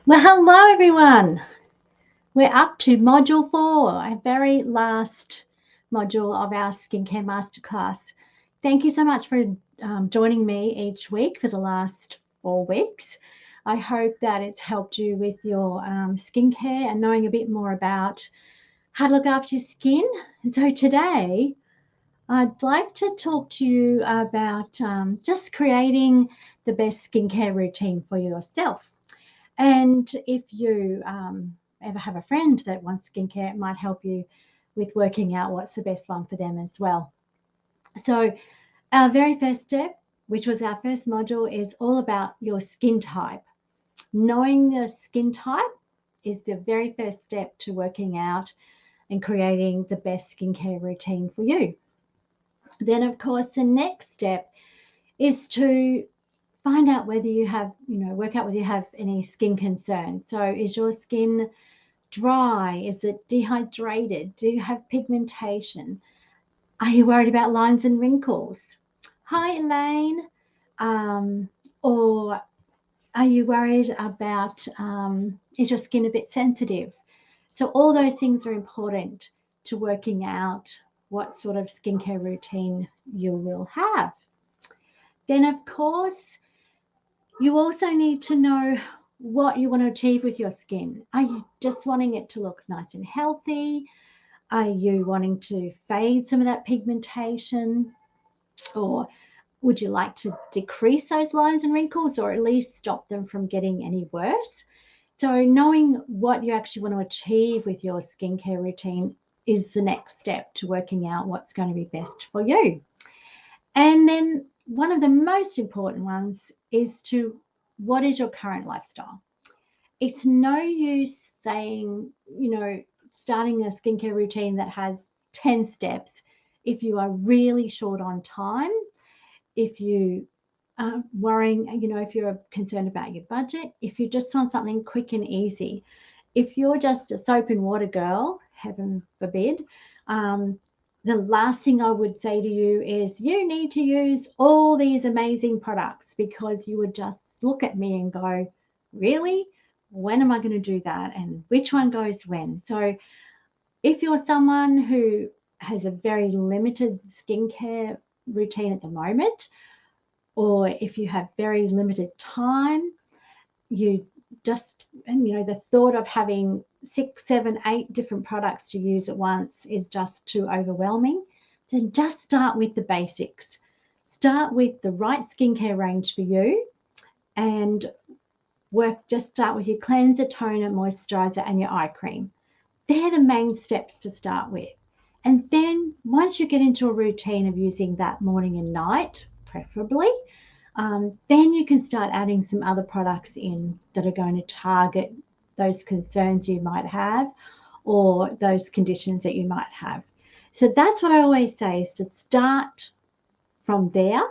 Well, hello everyone. We're up to module 4, our very last module of our skincare masterclass. Thank you so much for joining me each week for the last 4 weeks. I hope that it's helped you with your skincare and knowing a bit more about how to look after your skin. And so today, I'd like to talk to you about just creating the best skincare routine for yourself. And if you ever have a friend that wants skincare, it might help you with working out what's the best one for them as well. So, our very first step, which was our first module, is all about your skin type. Knowing your skin type is the very first step to working out and creating the best skincare routine for you. Then, of course, the next step is to find out whether you have, work out whether you have any skin concerns. So, is your skin dry? Is it dehydrated? Do you have pigmentation? Are you worried about lines and wrinkles? Hi, Elaine. Or are you worried about is your skin a bit sensitive? So, all those things are important to working out what sort of skincare routine you will have. Then, of course, you also need to know what you want to achieve with your skin. Are you just wanting it to look nice and healthy? Are you wanting to fade some of that pigmentation? Or would you like to decrease those lines and wrinkles or at least stop them from getting any worse? So, knowing what you actually want to achieve with your skincare routine is the next step to working out what's going to be best for you. And then one of the most important ones is to what is your current lifestyle? It's no use saying, starting a skincare routine that has 10 steps if you are really short on time, if you are worrying, if you're concerned about your budget, if you just want something quick and easy. If you're just a soap and water girl, heaven forbid, the last thing I would say to you is you need to use all these amazing products because you would just look at me and go, really? When am I going to do that? And which one goes when? So if you're someone who has a very limited skincare routine at the moment, or if you have very limited time, you just, and the thought of having 6, 7, 8 different products to use at once is just too overwhelming. Then just start with the basics. Start with the right skincare range for you and just start with your cleanser, toner, moisturizer, and your eye cream. They're the main steps to start with. And then once you get into a routine of using that morning and night, preferably, then you can start adding some other products in that are going to target those concerns you might have or those conditions that you might have. So that's what I always say is to start from there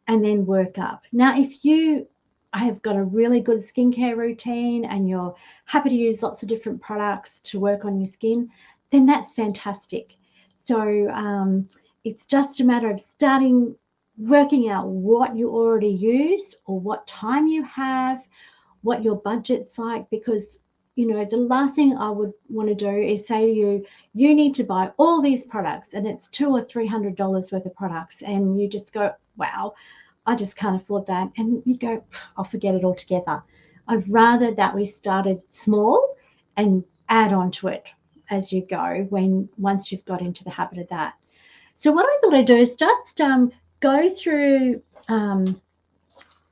and then work up. Now, if you have got a really good skincare routine and you're happy to use lots of different products to work on your skin, then that's fantastic. So it's just a matter of starting working out what you already use or what time you have, what your budget's like, because the last thing I would want to do is say to you, you need to buy all these products and it's $200 or $300 worth of products, and you just go, wow, I just can't afford that, and you go, I'll forget it altogether. I'd rather that we started small and add on to it as you go once you've got into the habit of that. So what I thought I'd do is just go through.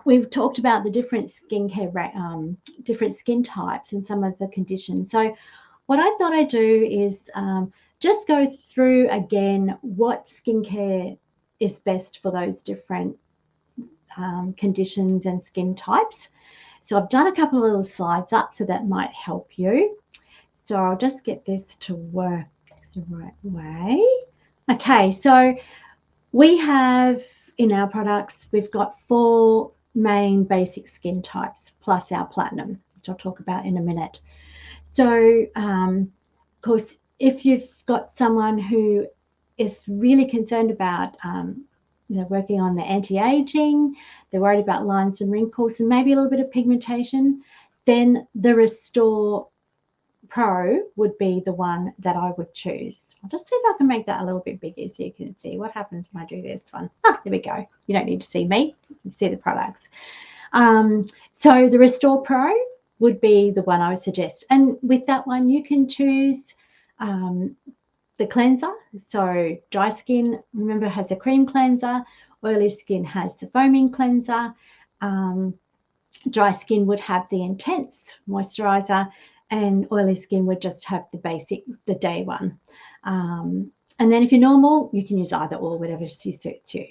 We've talked about the different skincare, different skin types and some of the conditions. So what I thought I'd do is just go through again what skincare is best for those different conditions and skin types. So I've done a couple of little slides up, so that might help you. So I'll just get this to work the right way. Okay, so we have in our products, we've got 4 main basic skin types plus our platinum, which I'll talk about in a minute. So, of course, if you've got someone who is really concerned about, working on the anti-aging, they're worried about lines and wrinkles and maybe a little bit of pigmentation, then the Restore Pro would be the one that I would choose. I'll just see if I can make that a little bit bigger so you can see what happens when I do this one. Ah, there we go. You don't need to see me. You can see the products. So the Restore Pro would be the one I would suggest. And with that one, you can choose the cleanser. So dry skin, remember, has a cream cleanser. Oily skin has the foaming cleanser. Dry skin would have the intense moisturizer, and oily skin would just have the basic, the day one. And then if you're normal, you can use either or, whatever suits you.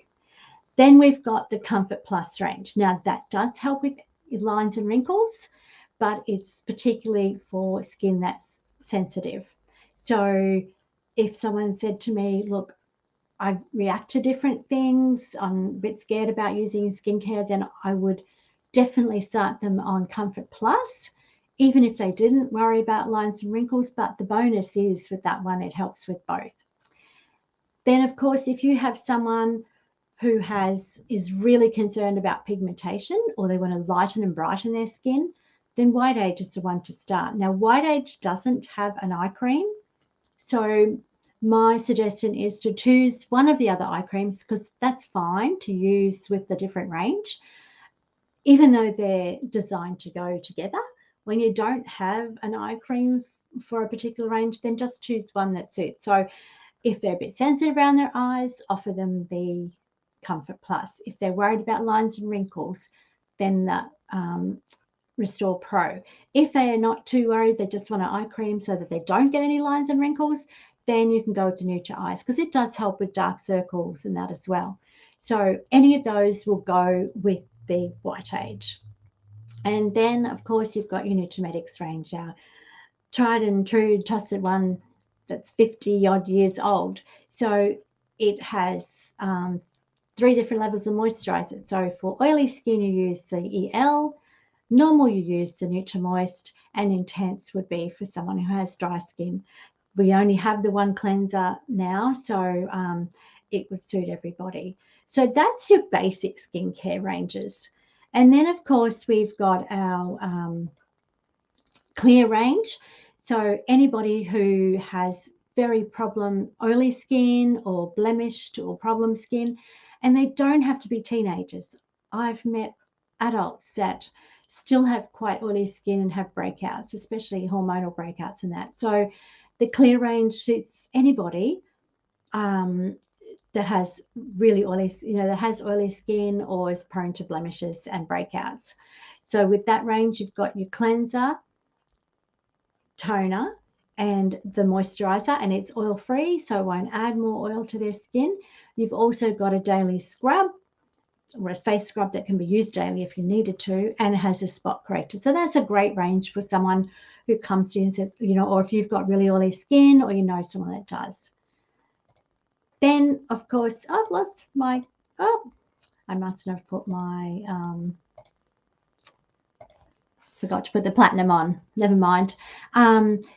Then we've got the Comfort Plus range. Now that does help with lines and wrinkles, but it's particularly for skin that's sensitive. So if someone said to me, look, I react to different things, I'm a bit scared about using skincare, then I would definitely start them on Comfort Plus, even if they didn't worry about lines and wrinkles. But the bonus is with that one, it helps with both. Then, of course, if you have someone who is really concerned about pigmentation, or they want to lighten and brighten their skin, then White Age is the one to start. Now, White Age doesn't have an eye cream, so my suggestion is to choose one of the other eye creams, because that's fine to use with the different range, even though they're designed to go together. When you don't have an eye cream for a particular range, then just choose one that suits. So if they're a bit sensitive around their eyes, offer them the Comfort Plus. If they're worried about lines and wrinkles, then the Restore Pro. If they are not too worried, they just want an eye cream so that they don't get any lines and wrinkles, then you can go with the Nutri Eyes, because it does help with dark circles and that as well. So any of those will go with the White Age. And then, of course, you've got your Nutrimetics range, our tried and true trusted one that's 50 odd years old. So it has 3 different levels of moisturizer. So for oily skin, you use the EL, normal you use the Nutrimoist, and intense would be for someone who has dry skin. We only have the one cleanser now, so it would suit everybody. So that's your basic skincare ranges. And then, of course, we've got our clear range. So anybody who has very oily skin or blemished or problem skin, and they don't have to be teenagers. I've met adults that still have quite oily skin and have breakouts, especially hormonal breakouts and that. So the clear range suits anybody that has really oily, that has oily skin or is prone to blemishes and breakouts. So with that range, you've got your cleanser, toner, and the moisturizer, and it's oil free, so it won't add more oil to their skin. You've also got a daily scrub, or a face scrub that can be used daily if you needed to, and it has a spot corrector. So that's a great range for someone who comes to you and says, or if you've got really oily skin, or someone that does. Then, of course, I've lost my, I must have put my, forgot to put the platinum on. Never mind.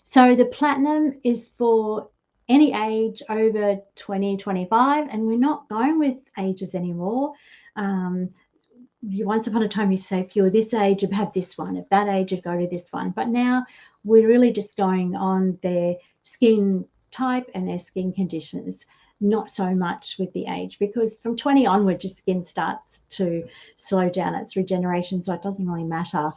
So the platinum is for any age over 20, 25, and we're not going with ages anymore. Once upon a time, you say if you're this age, you'd have this one. If that age, you'd go to this one. But now we're really just going on their skin type and their skin conditions, not so much with the age, because from 20 onwards, your skin starts to slow down its regeneration. So it doesn't really matter.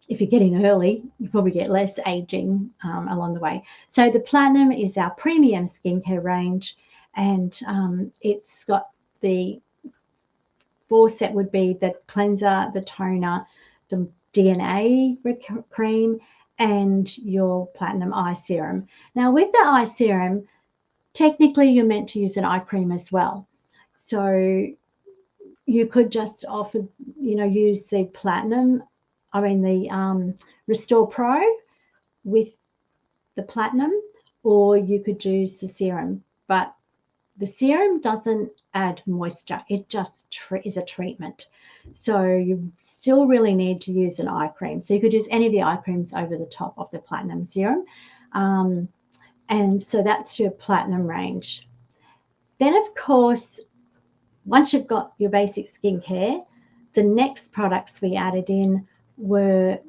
If you're getting early, you probably get less aging along the way. So the platinum is our premium skincare range, and it's got the 4 set would be the cleanser, the toner, the DNA cream, and your platinum eye serum. Now with the eye serum, technically you're meant to use an eye cream as well. So you could just offer, use the the Restore Pro with the platinum, or you could use the serum. But the serum doesn't add moisture. It just is a treatment. So you still really need to use an eye cream. So you could use any of the eye creams over the top of the platinum serum. And so that's your platinum range. Then, of course, once you've got your basic skincare, the next products we added in were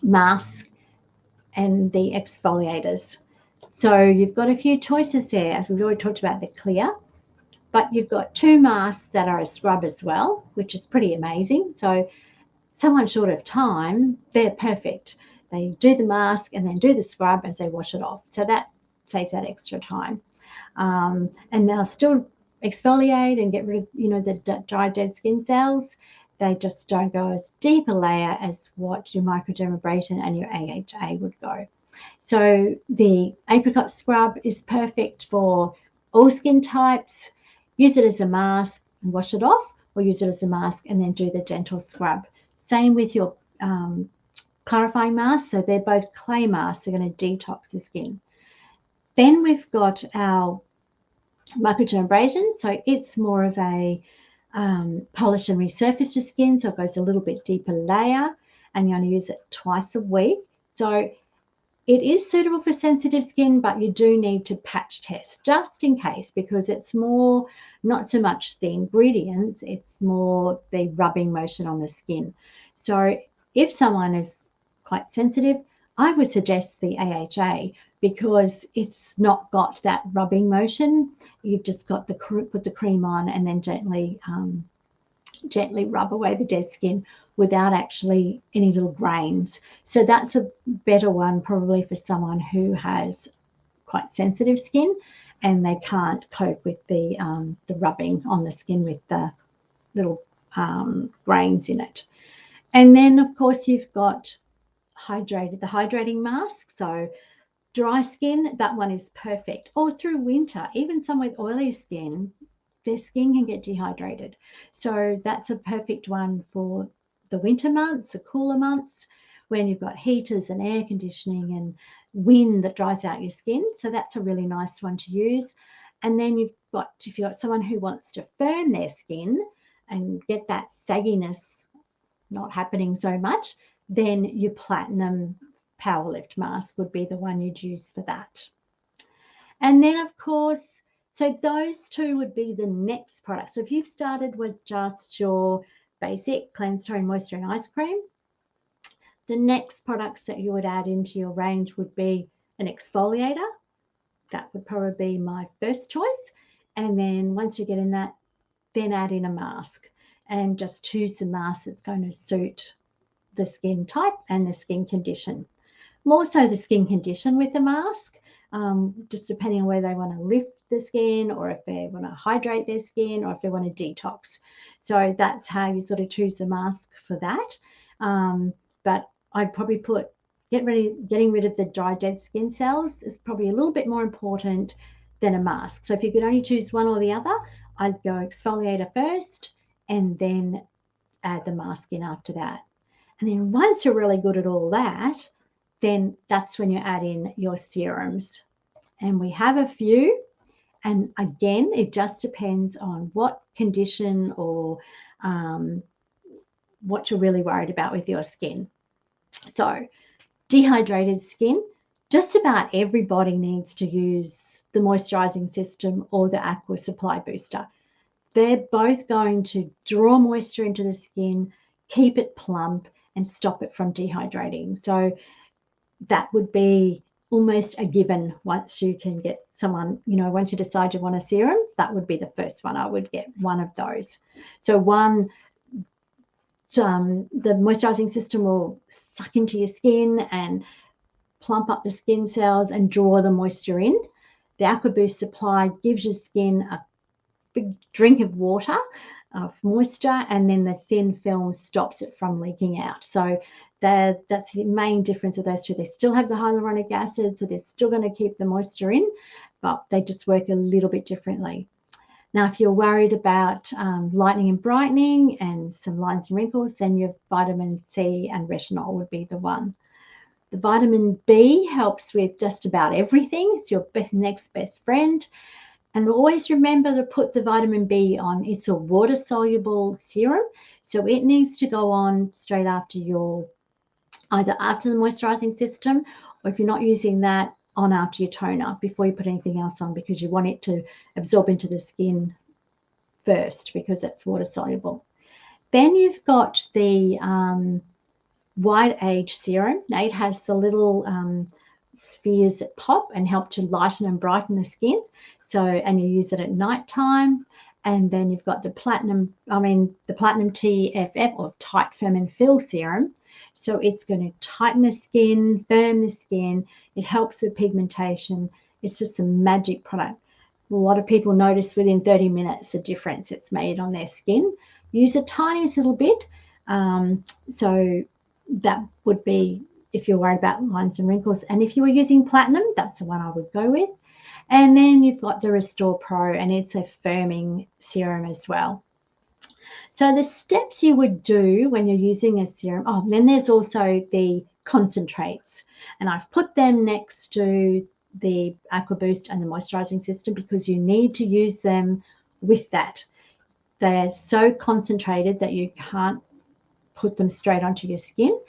mask and the exfoliators. So you've got a few choices there, as we've already talked about the clear, but you've got 2 masks that are a scrub as well, which is pretty amazing. So someone short of time, they're perfect. They do the mask and then do the scrub as they wash it off. So that saves that extra time. And they'll still exfoliate and get rid of, the dry dead skin cells. They just don't go as deep a layer as what your microdermabrasion and your AHA would go. So the apricot scrub is perfect for all skin types. Use it as a mask and wash it off, or use it as a mask and then do the gentle scrub. Same with your clarifying mask. So they're both clay masks. They're going to detox the skin. Then we've got our microdermabrasion. So it's more of a polish and resurface your skin. So it goes a little bit deeper layer, and you only use it twice a week. So it is suitable for sensitive skin, but you do need to patch test just in case, because it's more, not so much the ingredients, it's more the rubbing motion on the skin. So if someone is quite sensitive, I would suggest the AHA, because it's not got that rubbing motion. You've just got put the cream on and then gently rub away the dead skin without actually any little grains. So that's a better one probably for someone who has quite sensitive skin and they can't cope with the rubbing on the skin with the little grains in it. And then of course you've got the hydrating mask. So dry skin, that one is perfect. Or through winter, even some with oily skin, their skin can get dehydrated. So that's a perfect one for the winter months, the cooler months, when you've got heaters and air conditioning and wind that dries out your skin. So that's a really nice one to use. And then if you've got someone who wants to firm their skin and get that sagginess not happening so much, then your platinum power lift mask would be the one you'd use for that. And then of course, so those 2 would be the next product. So if you've started with just your basic cleanse, tone, moisture and ice cream, the next products that you would add into your range would be an exfoliator. That would probably be my first choice. And then once you get in that, then add in a mask and just choose the mask that's going to suit the skin type and the skin condition. More so the skin condition with the mask, just depending on whether they want to lift the skin or if they want to hydrate their skin or if they want to detox. So that's how you sort of choose the mask for that. But I'd probably put getting rid of the dry dead skin cells is probably a little bit more important than a mask. So if you could only choose one or the other, I'd go exfoliator first and then add the mask in after that. And then once you're really good at all that, then that's when you add in your serums. And we have a few. And again, it just depends on what condition or what you're really worried about with your skin. So dehydrated skin, just about everybody needs to use the moisturizing system or the aqua supply booster. They're both going to draw moisture into the skin, keep it plump and stop it from dehydrating. So that would be almost a given once you can get someone, once you decide you want a serum, that would be the first one. I would get one of those. So the moisturizing system will suck into your skin and plump up the skin cells and draw the moisture in. The Aqua Boost Supply gives your skin a big drink of water, of moisture, and then the thin film stops it from leaking out. So that's the main difference with those 2. They still have the hyaluronic acid, so they're still going to keep the moisture in, but they just work a little bit differently. Now, if you're worried about lightening and brightening and some lines and wrinkles, then your vitamin C and retinol would be the one. The vitamin B helps with just about everything. It's your next best friend. And always remember to put the vitamin B on. It's a water-soluble serum, so it needs to go on straight after either after the moisturizing system, or if you're not using that, on after your toner before you put anything else on, because you want it to absorb into the skin first because it's water-soluble. Then you've got the White Age Serum. Now it has the little spheres that pop and help to lighten and brighten the skin. So, and you use it at night time. And then you've got the Platinum TFF, or Tight, Firm and Fill Serum. So it's going to tighten the skin, firm the skin. It helps with pigmentation. It's just a magic product. A lot of people notice within 30 minutes the difference it's made on their skin. Use a tiniest little bit. So that would be if you're worried about lines and wrinkles. And if you were using platinum, that's the one I would go with. And then you've got the Restore Pro, and it's a firming serum as well. So the steps you would do when you're using a serum, then there's also the concentrates, and I've put them next to the Aqua Boost and the moisturizing system because you need to use them with that. They're so concentrated that you can't put them straight onto your skin.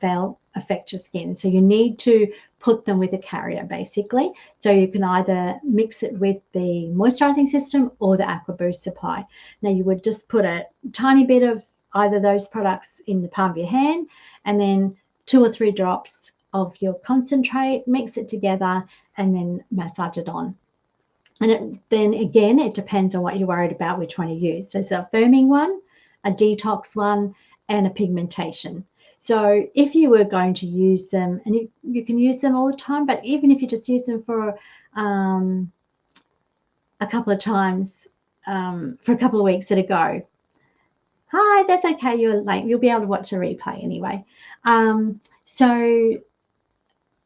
They'll affect your skin. So you need to put them with a carrier, basically. So you can either mix it with the moisturizing system or the Aqua Boost supply. Now you would just put a tiny bit of either of those products in the palm of your hand, and then 2 or 3 drops of your concentrate, mix it together, and then massage it on. And then again, it depends on what you're worried about, which one you use. So it's a firming one, a detox one, and a pigmentation. So if you were going to use them, and you can use them all the time, but even if you just use them for a couple of times, for a couple of weeks at a go, hi, that's okay, you're late. You'll be able to watch a replay anyway. So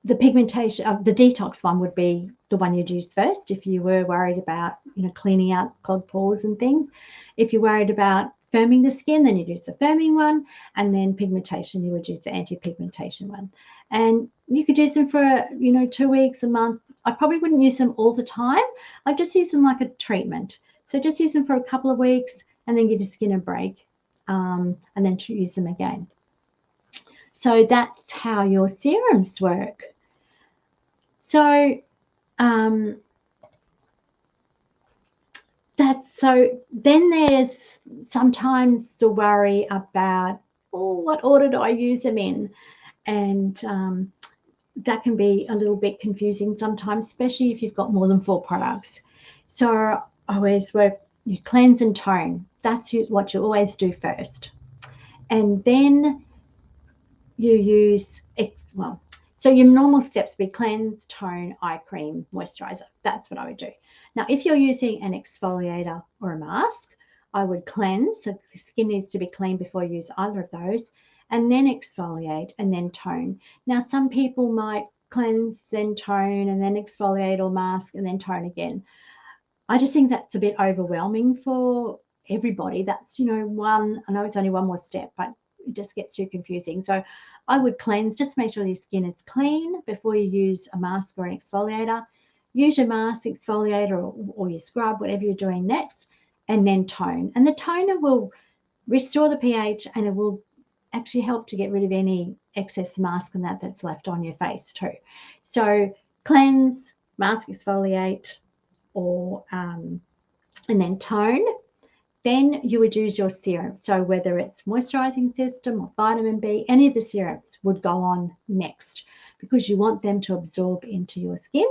the pigmentation, the detox one would be the one you'd use first if you were worried about, cleaning out clogged pores and things. If you're worried about firming the skin, then you'd use the firming one, and then pigmentation, you would use the anti-pigmentation one. And you could use them for 2 weeks, a month. I probably wouldn't use them all the time. I just use them like a treatment. So just use them for a couple of weeks and then give your skin a break, and then use them again. So that's how your serums work. So then there's sometimes the worry about, what order do I use them in? And that can be a little bit confusing sometimes, especially if you've got more than 4 products. So I always work, you cleanse and tone. That's what you always do first. And then you use, so your normal steps would be cleanse, tone, eye cream, moisturizer. That's what I would do. Now, if you're using an exfoliator or a mask, I would cleanse. So the skin needs to be clean before you use either of those, and then exfoliate and then tone. Now, some people might cleanse, then tone, and then exfoliate or mask and then tone again. I just think that's a bit overwhelming for everybody. That's, one, I know it's only one more step, but it just gets too confusing. So I would cleanse, just make sure your skin is clean before you use a mask or an exfoliator. Use your mask, exfoliator, or your scrub, whatever you're doing next, and then tone. And the toner will restore the pH, and it will actually help to get rid of any excess mask and that's left on your face too. So cleanse, mask, exfoliate, or and then tone. Then you would use your serum. So whether it's moisturizing system or vitamin B, any of the serums would go on next because you want them to absorb into your skin.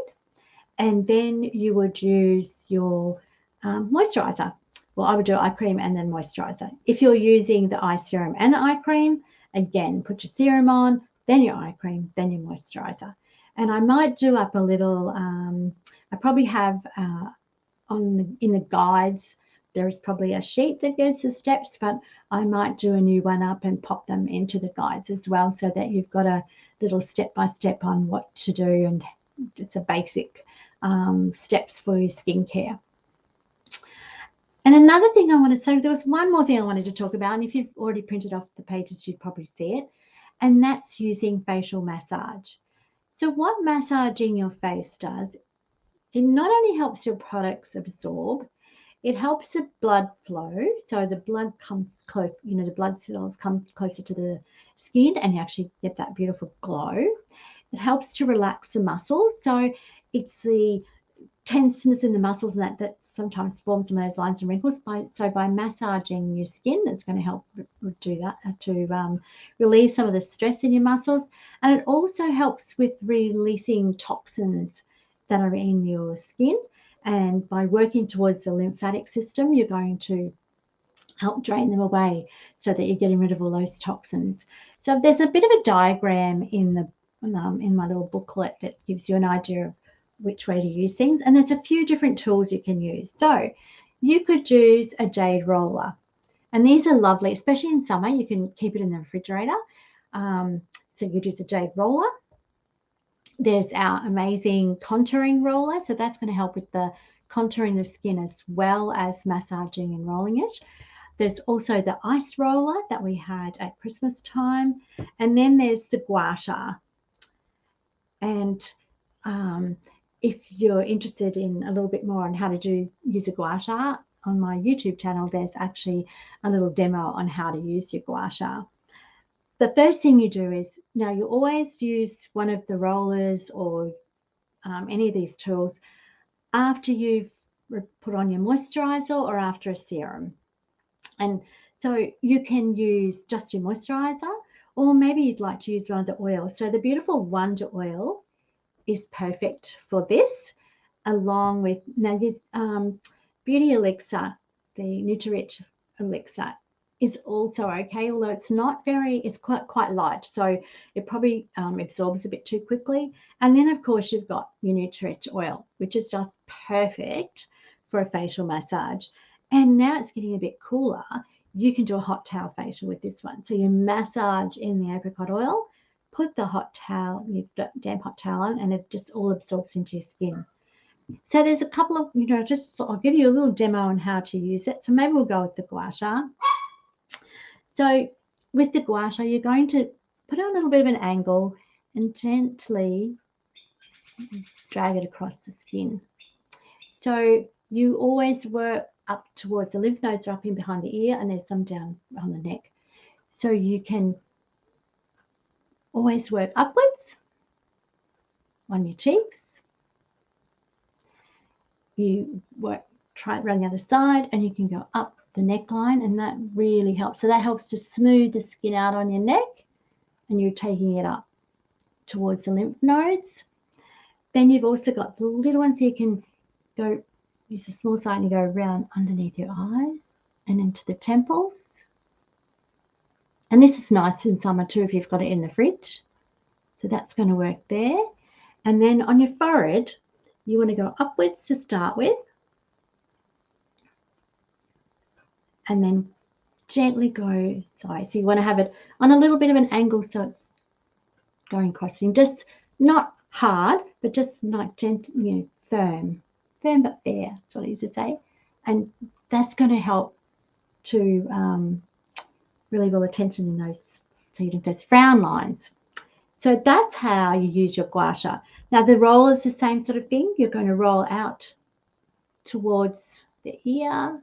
And then you would use your moisturizer. Well, I would do eye cream and then moisturizer. If you're using the eye serum and the eye cream, again, put your serum on, then your eye cream, then your moisturizer. And I might do up a little, I probably have in the guides, there is probably a sheet that gives the steps, but I might do a new one up and pop them into the guides as well, so that you've got a little step-by-step on what to do, and it's a basic steps for your skincare. And another thing I want to say, there was one more thing I wanted to talk about, and if you've already printed off the pages, you'd probably see it, and that's using facial massage. So what massaging your face does, it not only helps your products absorb, it helps the blood flow. So the blood comes close, the blood cells come closer to the skin and you actually get that beautiful glow. It helps to relax the muscles. So it's the tenseness in the muscles and that sometimes forms some of those lines and wrinkles. By massaging your skin, it's going to help do that to relieve some of the stress in your muscles. And it also helps with releasing toxins that are in your skin. And by working towards the lymphatic system, you're going to help drain them away so that you're getting rid of all those toxins. So there's a bit of a diagram in my little booklet that gives you an idea of which way to use things. And there's a few different tools you can use. So you could use a jade roller. And these are lovely, especially in summer. You can keep it in the refrigerator. So you use a jade roller. There's our amazing contouring roller. So that's going to help with the contouring the skin as well as massaging and rolling it. There's also the ice roller that we had at Christmas time. And then there's the gua sha. And if you're interested in a little bit more on how to use a gua sha, on my YouTube channel, there's actually a little demo on how to use your gua sha. The first thing you do is, now you always use one of the rollers or any of these tools after you've put on your moisturizer or after a serum. And so you can use just your moisturizer, or maybe you'd like to use one of the oils. So the beautiful Wonder Oil is perfect for this, along with now this Beauty Elixir, the Nutrimetics Elixir is also okay, although it's quite light, so it probably absorbs a bit too quickly. And then of course you've got your Nutrimetics oil, which is just perfect for a facial massage. And now it's getting a bit cooler. You can do a hot towel facial with this one. So you massage in the apricot oil, put the hot towel, your damp hot towel on, and it just all absorbs into your skin. So there's a couple of, I'll give you a little demo on how to use it. So maybe we'll go with the gua sha. So with the gua sha, you're going to put it on a little bit of an angle and gently drag it across the skin. So you always work up towards the lymph nodes, are up in behind the ear, and there's some down on the neck. So you can always work upwards on your cheeks. You try it around the other side, and you can go up the neckline, and that really helps. So that helps to smooth the skin out on your neck, and you're taking it up towards the lymph nodes. Then you've also got the little ones, so you can go, use a small side and you go around underneath your eyes and into the temples. And this is nice in summer too if you've got it in the fridge. So that's going to work there. And then on your forehead, you want to go upwards to start with. And then gently go side. So you want to have it on a little bit of an angle so it's going across. Just not hard, but just like gentle, firm but fair. That's what I used to say. And that's going to help to relieve all the tension in those, so you don't have those frown lines. So that's how you use your gua sha. Now the roll is the same sort of thing. You're going to roll out towards the ear,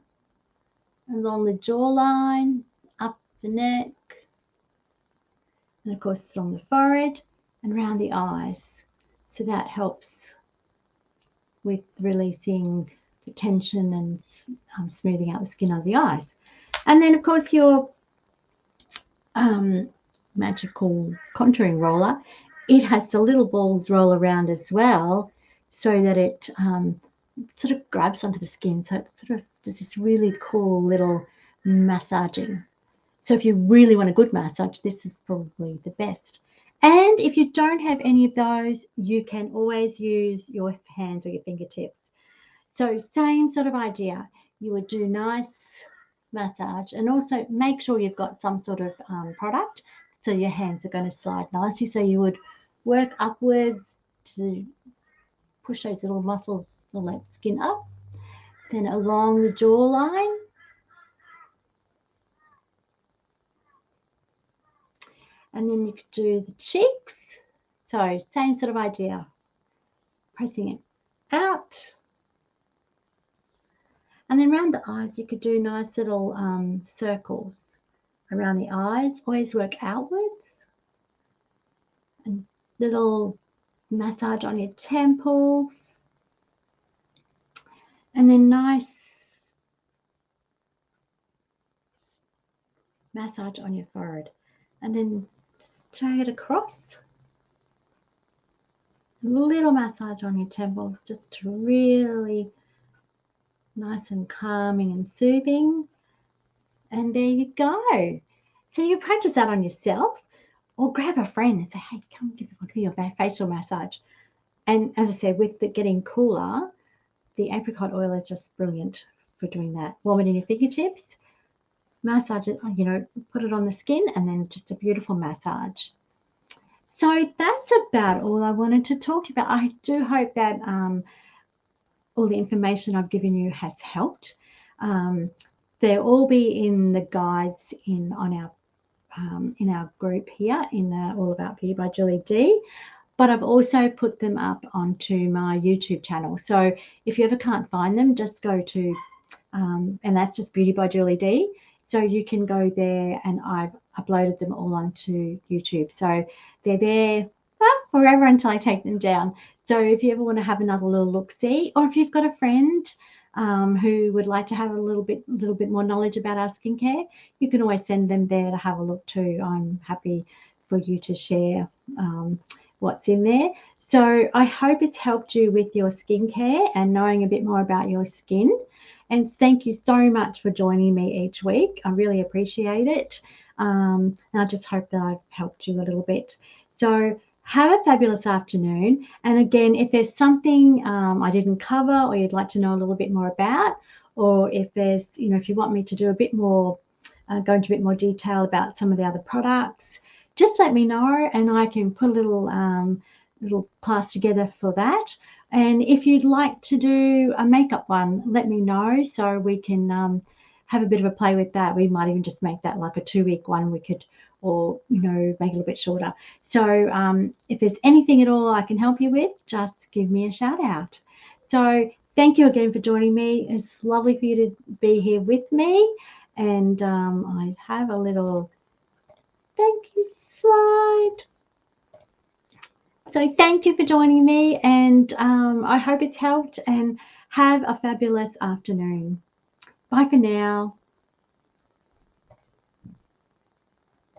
along the jawline, up the neck, and of course it's along the forehead and around the eyes. So that helps with releasing the tension and smoothing out the skin under the eyes. And then of course your magical contouring roller, it has the little balls roll around as well, so that it sort of grabs onto the skin. So it sort of does this really cool little massaging. So if you really want a good massage, this is probably the best. And if you don't have any of those, you can always use your hands or your fingertips. So same sort of idea. You would do nice massage, and also make sure you've got some sort of product so your hands are going to slide nicely. So you would work upwards to push those little muscles, the skin up, then along the jawline, and then you could do the cheeks. So same sort of idea, pressing it out. And then around the eyes, you could do nice little circles around the eyes. Always work outwards. And little massage on your temples. And then nice massage on your forehead. And then straight across. A little massage on your temples just to really nice and calming and soothing. And there you go. So you practice that on yourself, or grab a friend and say, hey, come give me a facial massage. And as I said, with it getting cooler, the apricot oil is just brilliant for doing that. Warm it in your fingertips, massage it, put it on the skin, and then just a beautiful massage. So that's about all I wanted to talk about. I do hope that all the information I've given you has helped. They'll all be in the guides in our group here in the All About Beauty by Julie D. But I've also put them up onto my YouTube channel. So if you ever can't find them, just go to, and that's just Beauty by Julie D. So you can go there, and I've uploaded them all onto YouTube. So they're there forever until I take them down. So if you ever want to have another little look-see, or if you've got a friend who would like to have a little bit more knowledge about our skincare, you can always send them there to have a look too. I'm happy for you to share what's in there. So I hope it's helped you with your skincare and knowing a bit more about your skin. And thank you so much for joining me each week. I really appreciate it. And I just hope that I've helped you a little bit. So have a fabulous afternoon. And again, if there's something I didn't cover, or you'd like to know a little bit more about, or if there's, if you want me to do a bit more, go into a bit more detail about some of the other products, just let me know, and I can put a little class together for that. And if you'd like to do a makeup one, let me know so we can have a bit of a play with that. We might even just make that like a 2-week one. We could, or make it a little bit shorter. So if there's anything at all I can help you with, just give me a shout out. So thank you again for joining me. It's lovely for you to be here with me. And I have a little thank you slide. So thank you for joining me, and I hope it's helped, and have a fabulous afternoon. Bye for now.